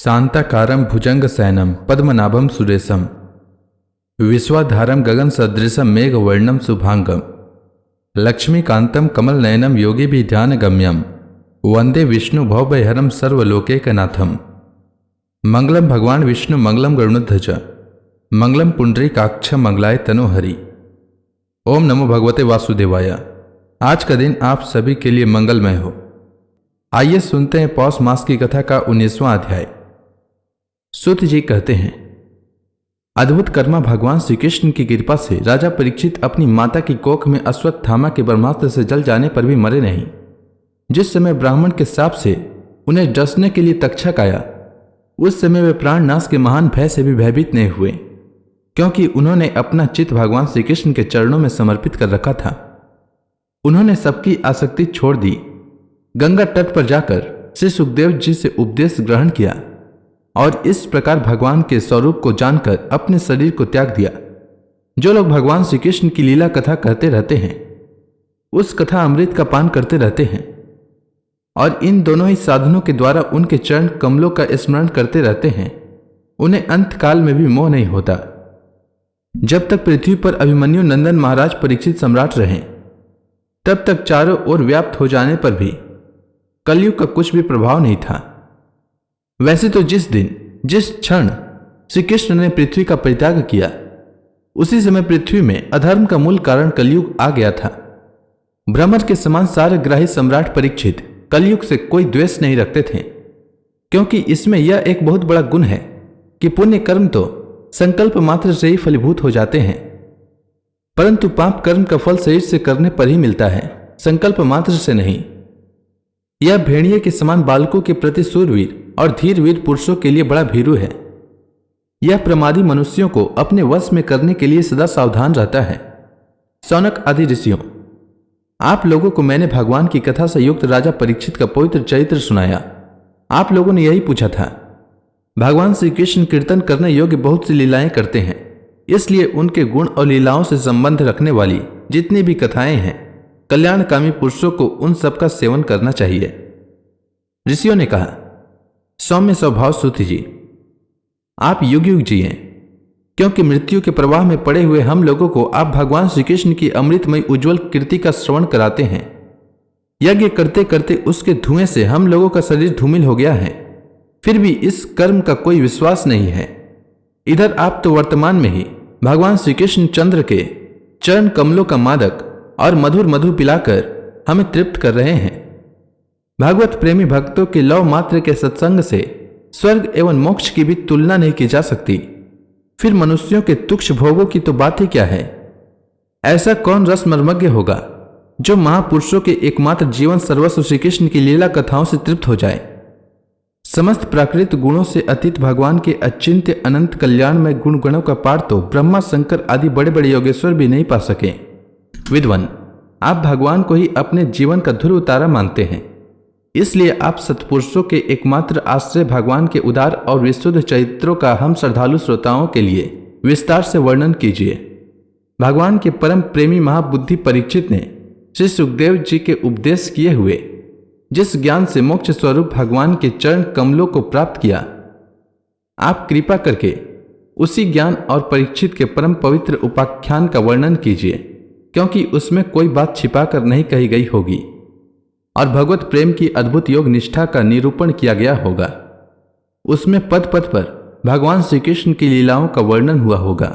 शांताकारं भुजंगशयनं पद्मनाभं सुरेशं विश्वाधारं गगनसदृशं मेघवर्णं शुभांगं लक्ष्मीकान्तं कमलनयनं योगिभिर्ध्यानगम्यं वंदे विष्णु भवभयहरं सर्वलोकैकनाथं। मंगलम भगवान विष्णु मंगलम गरुड़ध्वज मंगलम पुंडरीकाक्ष मंगलाय तनोहरि। ओम नमो भगवते वासुदेवाय। आज का दिन आप सभी के लिए मंगलमय हो। आइए सुनते हैं पौष मास की कथा का 19वां अध्याय। सूत जी कहते हैं, अद्भुत कर्मा भगवान श्री कृष्ण की कृपा से राजा परीक्षित अपनी माता की कोख में अश्वत्थामा के ब्रह्मास्त्र से जल जाने पर भी मरे नहीं। जिस समय ब्राह्मण के शाप से उन्हें डसने के लिए तक्षक आया, उस समय वे प्राण नाश के महान भय से भी भयभीत नहीं हुए, क्योंकि उन्होंने अपना चित्त भगवान श्री कृष्ण के चरणों में समर्पित कर रखा था। उन्होंने सबकी आसक्ति छोड़ दी। गंगा तट पर जाकर श्री सुखदेव जी से उपदेश ग्रहण किया और इस प्रकार भगवान के स्वरूप को जानकर अपने शरीर को त्याग दिया। जो लोग भगवान श्री कृष्ण की लीला कथा कहते रहते हैं, उस कथा अमृत का पान करते रहते हैं और इन दोनों ही साधनों के द्वारा उनके चरण कमलों का स्मरण करते रहते हैं, उन्हें अंत काल में भी मोह नहीं होता। जब तक पृथ्वी पर अभिमन्यु नंदन महाराज परीक्षित सम्राट रहे, तब तक चारों ओर व्याप्त हो जाने पर भी कलयुग का कुछ भी प्रभाव नहीं था। वैसे तो जिस दिन जिस क्षण श्री कृष्ण ने पृथ्वी का परित्याग किया, उसी समय पृथ्वी में अधर्म का मूल कारण कलयुग आ गया था। ब्रह्मर के समान सारग्राही सम्राट परीक्षित कलयुग से कोई द्वेष नहीं रखते थे, क्योंकि इसमें यह एक बहुत बड़ा गुण है कि पुण्य कर्म तो संकल्प मात्र से ही फलीभूत हो जाते हैं, परंतु पाप कर्म का फल शरीर से करने पर ही मिलता है, संकल्प मात्र से नहीं। यह भेड़िए के समान बालकों के प्रति सूरवीर और धीरवीर पुरुषों के लिए बड़ा भीरू है। यह प्रमादी मनुष्यों को अपने वश में करने के लिए सदा सावधान रहता है। सौनक आदि ऋषियों, आप लोगों को मैंने भगवान की कथा से युक्त राजा परीक्षित का पवित्र चरित्र सुनाया। आप लोगों ने यही पूछा था, भगवान श्री कृष्ण कीर्तन करने योग्य बहुत सी लीलाएं करते हैं, इसलिए उनके गुण और लीलाओं से संबंध रखने वाली जितनी भी कथाएं हैं, कल्याणकामी पुरुषों को उन सब का सेवन करना चाहिए। ऋषियों ने कहा, सौम्य स्वभाव सूत जी, आप युग युग जिए, क्योंकि मृत्यु के प्रवाह में पड़े हुए हम लोगों को आप भगवान श्री कृष्ण की अमृतमयी उज्जवल कीर्ति का श्रवण कराते हैं। यज्ञ करते करते उसके धुएं से हम लोगों का शरीर धूमिल हो गया है, फिर भी इस कर्म का कोई विश्वास नहीं है। इधर आप तो वर्तमान में ही भगवान श्री कृष्ण चंद्र के चरण कमलों का मादक और मधुर मधु पिलाकर हमें तृप्त कर रहे हैं। भागवत प्रेमी भक्तों के लव मात्र के सत्संग से स्वर्ग एवं मोक्ष की भी तुलना नहीं की जा सकती, फिर मनुष्यों के तुक्ष भोगों की तो बात ही क्या है। ऐसा कौन रस मर्मज्ञ होगा जो महापुरुषों के एकमात्र जीवन सर्वस्व श्री कृष्ण की लीला कथाओं से तृप्त हो जाए। समस्त प्राकृत गुणों से अतीत भगवान के अचिंत्य अनंत कल्याण में गुण गणों का पार तो ब्रह्मा शंकर आदि बड़े बड़े योगेश्वर भी नहीं पा सके। विद्वान, आप भगवान को ही अपने जीवन का ध्रुव तारा मानते हैं, इसलिए आप सत्पुरुषों के एकमात्र आश्रय भगवान के उदार और विशुद्ध चरित्रों का हम श्रद्धालु श्रोताओं के लिए विस्तार से वर्णन कीजिए। भगवान के परम प्रेमी महाबुद्धि परीक्षित ने श्री सुखदेव जी के उपदेश किए हुए जिस ज्ञान से मोक्ष स्वरूप भगवान के चरण कमलों को प्राप्त किया, आप कृपा करके उसी ज्ञान और परीक्षित के परम पवित्र उपाख्यान का वर्णन कीजिए, क्योंकि उसमें कोई बात छिपा कर नहीं कही गई होगी और भगवत प्रेम की अद्भुत योग निष्ठा का निरूपण किया गया होगा। उसमें पद पद पर भगवान श्री कृष्ण की लीलाओं का वर्णन हुआ होगा।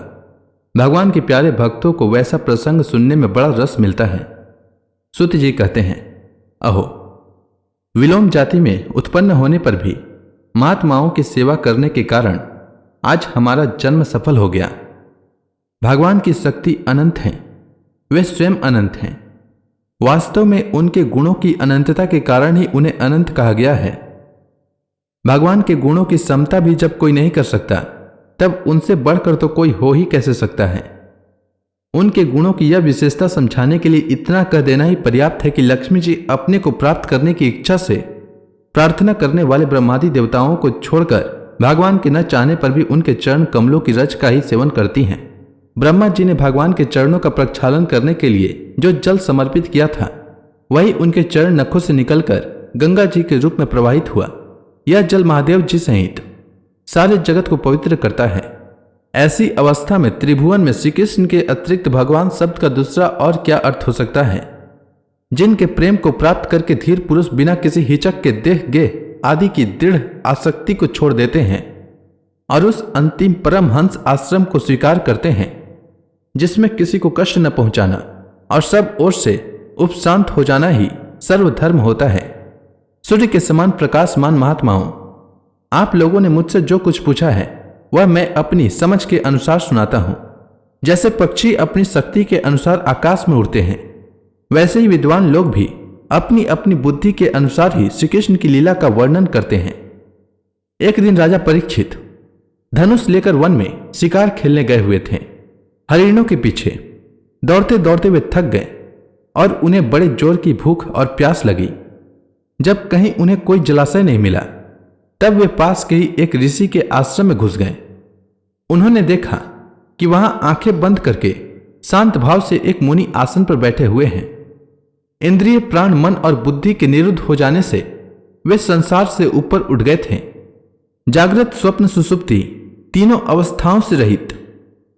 भगवान के प्यारे भक्तों को वैसा प्रसंग सुनने में बड़ा रस मिलता है। सूत जी कहते हैं, अहो, विलोम जाति में उत्पन्न होने पर भी महात्माओं की सेवा करने के कारण आज हमारा जन्म सफल हो गया। भगवान की शक्ति अनंत है, वे स्वयं अनंत हैं। वास्तव में उनके गुणों की अनंतता के कारण ही उन्हें अनंत कहा गया है। भगवान के गुणों की समता भी जब कोई नहीं कर सकता, तब उनसे बढ़कर तो कोई हो ही कैसे सकता है। उनके गुणों की यह विशेषता समझाने के लिए इतना कह देना ही पर्याप्त है कि लक्ष्मी जी अपने को प्राप्त करने की इच्छा से प्रार्थना करने वाले ब्रह्मादि देवताओं को छोड़कर भगवान के न चाहने पर भी उनके चरण कमलों की रज का ही सेवन करती हैं। ब्रह्मा जी ने भगवान के चरणों का प्रक्षालन करने के लिए जो जल समर्पित किया था, वही उनके चरण नखों से निकलकर गंगा जी के रूप में प्रवाहित हुआ। यह जल महादेव जी सहित सारे जगत को पवित्र करता है। ऐसी अवस्था में त्रिभुवन में श्री कृष्ण के अतिरिक्त भगवान शब्द का दूसरा और क्या अर्थ हो सकता है? जिनके प्रेम को प्राप्त करके धीर पुरुष बिना किसी हिचक के देह गेह आदि की दृढ़ आसक्ति को छोड़ देते हैं और उस अंतिम परमहंस आश्रम को स्वीकार करते हैं जिसमें किसी को कष्ट न पहुंचाना और सब ओर से उपशांत हो जाना ही सर्वधर्म होता है। सूर्य के समान प्रकाशमान महात्माओं, आप लोगों ने मुझसे जो कुछ पूछा है वह मैं अपनी समझ के अनुसार सुनाता हूं। जैसे पक्षी अपनी शक्ति के अनुसार आकाश में उड़ते हैं, वैसे ही विद्वान लोग भी अपनी अपनी बुद्धि के अनुसार ही श्री कृष्ण की लीला का वर्णन करते हैं। एक दिन राजा परीक्षित धनुष लेकर वन में शिकार खेलने गए हुए थे। हरिणों के पीछे दौड़ते दौड़ते वे थक गए और उन्हें बड़े जोर की भूख और प्यास लगी। जब कहीं उन्हें कोई जलाशय नहीं मिला तब वे पास के ही एक ऋषि के आश्रम में घुस गए। उन्होंने देखा कि वहां आंखें बंद करके शांत भाव से एक मुनि आसन पर बैठे हुए हैं। इंद्रिय प्राण मन और बुद्धि के निरुद्ध हो जाने से वे संसार से ऊपर उठ गए थे। जागृत स्वप्न सुसुप्ति तीनों अवस्थाओं से रहित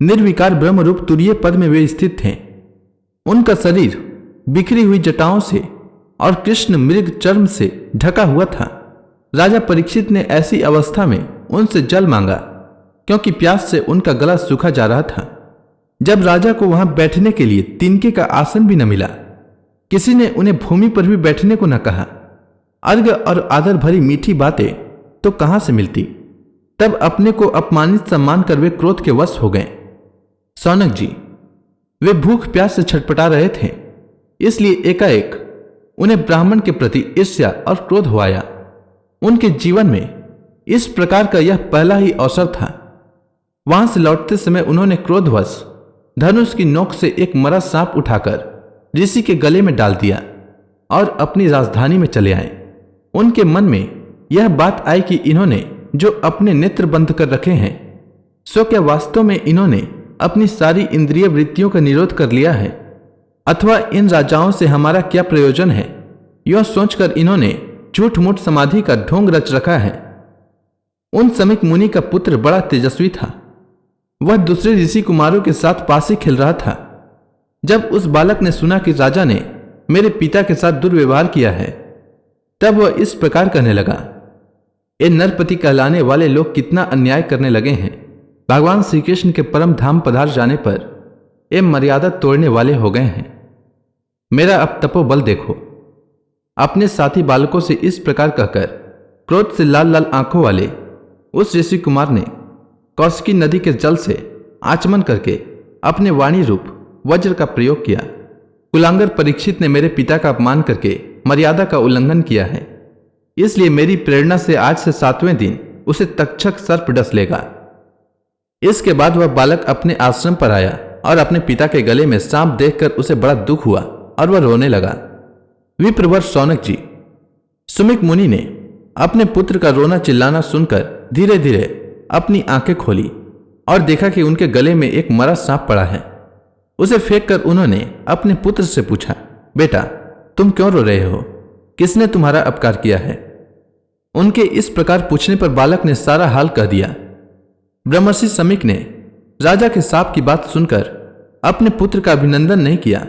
निर्विकार ब्रह्म रूप तुरीय पद में वे स्थित थे। उनका शरीर बिखरी हुई जटाओं से और कृष्ण मृग चर्म से ढका हुआ था। राजा परीक्षित ने ऐसी अवस्था में उनसे जल मांगा क्योंकि प्यास से उनका गला सूखा जा रहा था। जब राजा को वहां बैठने के लिए तिनके का आसन भी न मिला, किसी ने उन्हें भूमि पर भी बैठने को न कहा। अर्घ्य और आदर भरी मीठी बातें तो कहां से मिलती। तब अपने को अपमानित सम्मान कर वे क्रोध के वश हो गए। सौनक जी, वे भूख प्यास से छटपटा रहे थे, इसलिए एकाएक उन्हें ब्राह्मण के प्रति ईर्ष्या और क्रोध हो आया। उनके जीवन में इस प्रकार का यह पहला ही अवसर था। वहां से लौटते समय उन्होंने क्रोधवश धनुष की नोक से एक मरा सांप उठाकर ऋषि के गले में डाल दिया और अपनी राजधानी में चले आए। उनके मन में यह बात आई कि इन्होंने जो अपने नेत्र बंद कर रखे हैं, सो क्या वास्तव में इन्होंने अपनी सारी इंद्रिय वृत्तियों का निरोध कर लिया है, अथवा इन राजाओं से हमारा क्या प्रयोजन है। यह सोचकर इन्होंने झूठ मूठ समाधि का ढोंग रच रखा है। उन समीक मुनि का पुत्र बड़ा तेजस्वी था। वह दूसरे ऋषि कुमारों के साथ पास ही खेल रहा था। जब उस बालक ने सुना कि राजा ने मेरे पिता के साथ दुर्व्यवहार किया है, तब वह इस प्रकार कहने लगा, ये नरपति कहलाने वाले लोग कितना अन्याय करने लगे हैं। भगवान श्री कृष्ण के परम धाम पधार जाने पर ये मर्यादा तोड़ने वाले हो गए हैं। मेरा अब तपोबल देखो। अपने साथी बालकों से इस प्रकार कहकर क्रोध से लाल लाल आंखों वाले उस ऋषि कुमार ने कौशिकी नदी के जल से आचमन करके अपने वाणी रूप वज्र का प्रयोग किया। कुलांगर परीक्षित ने मेरे पिता का अपमान करके मर्यादा का उल्लंघन किया है, इसलिए मेरी प्रेरणा से आज से 7वें दिन उसे तक्षक सर्प डस लेगा। इसके बाद वह बालक अपने आश्रम पर आया और अपने पिता के गले में सांप देखकर उसे बड़ा दुख हुआ और वह रोने लगा। विप्रवर सौनक जी, सुमिक मुनि ने अपने पुत्र का रोना चिल्लाना सुनकर धीरे धीरे अपनी आंखें खोली और देखा कि उनके गले में एक मरा सांप पड़ा है। उसे फेंक कर उन्होंने अपने पुत्र से पूछा, बेटा तुम क्यों रो रहे हो? किसने तुम्हारा अपकार किया है? उनके इस प्रकार पूछने पर बालक ने सारा हाल कह दिया। ब्रह्मर्षि समीक ने राजा के शाप की बात सुनकर अपने पुत्र का अभिनंदन नहीं किया।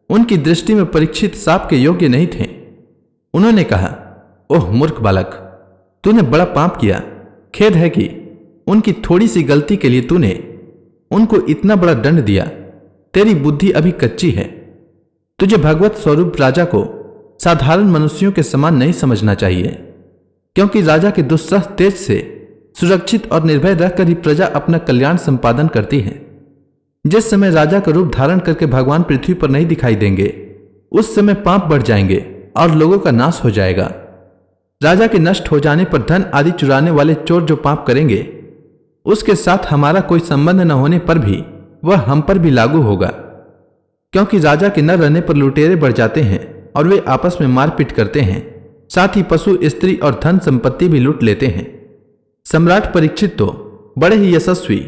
उनकी दृष्टि में परीक्षित शाप के योग्य नहीं थे। उन्होंने कहा, ओह मूर्ख बालक, तूने बड़ा पाप किया। खेद है कि उनकी थोड़ी सी गलती के लिए तूने उनको इतना बड़ा दंड दिया। तेरी बुद्धि अभी कच्ची है। तुझे भगवत स्वरूप राजा को साधारण मनुष्यों के समान नहीं समझना चाहिए, क्योंकि राजा के दुस्सह तेज से सुरक्षित और निर्भय रहकर ही प्रजा अपना कल्याण संपादन करती है। जिस समय राजा का रूप धारण करके भगवान पृथ्वी पर नहीं दिखाई देंगे, उस समय पाप बढ़ जाएंगे और लोगों का नाश हो जाएगा। राजा के नष्ट हो जाने पर धन आदि चुराने वाले चोर जो पाप करेंगे, उसके साथ हमारा कोई संबंध न होने पर भी वह हम पर भी लागू होगा, क्योंकि राजा के न रहने पर लुटेरे बढ़ जाते हैं और वे आपस में मारपीट करते हैं। साथ ही पशु, स्त्री और धन संपत्ति भी लूट लेते हैं। सम्राट परीक्षित तो बड़े ही यशस्वी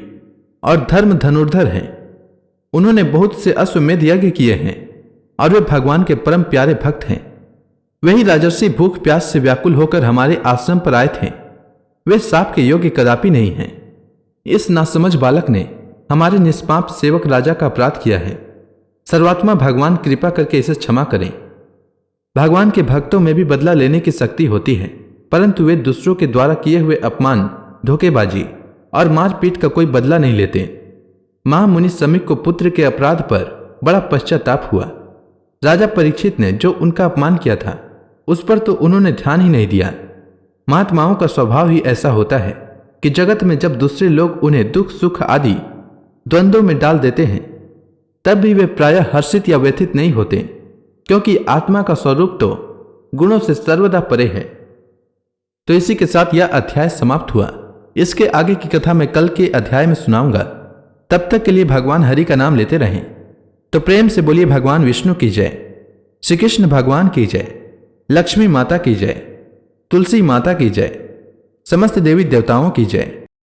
और धर्म धनुर्धर हैं। उन्होंने बहुत से अश्वमेध यज्ञ किए हैं और वे भगवान के परम प्यारे भक्त हैं। वही राजर्षि भूख प्यास से व्याकुल होकर हमारे आश्रम पर आए थे। वे साप के योग्य कदापि नहीं हैं। इस नासमझ बालक ने हमारे निष्पाप सेवक राजा का अपराध किया है। सर्वात्मा भगवान कृपा करके इसे क्षमा करें। भगवान के भक्तों में भी बदला लेने की शक्ति होती है, परंतु वे दूसरों के द्वारा किए हुए अपमान, धोखेबाजी और मारपीट का कोई बदला नहीं लेते। महामुनि समीक को पुत्र के अपराध पर बड़ा पश्चाताप हुआ। राजा परीक्षित ने जो उनका अपमान किया था उस पर तो उन्होंने ध्यान ही नहीं दिया। महात्माओं का स्वभाव ही ऐसा होता है कि जगत में जब दूसरे लोग उन्हें दुख सुख आदि द्वंद्वों में डाल देते हैं तब भी वे प्रायः हर्षित या व्यथित नहीं होते, क्योंकि आत्मा का स्वरूप तो गुणों से सर्वदा परे है। तो इसी के साथ यह अध्याय समाप्त हुआ। इसके आगे की कथा मैं कल के अध्याय में सुनाऊंगा। तब तक के लिए भगवान हरि का नाम लेते रहें। तो प्रेम से बोलिए भगवान विष्णु की जय, श्री कृष्ण भगवान की जय, लक्ष्मी माता की जय, तुलसी माता की जय, समस्त देवी देवताओं की जय।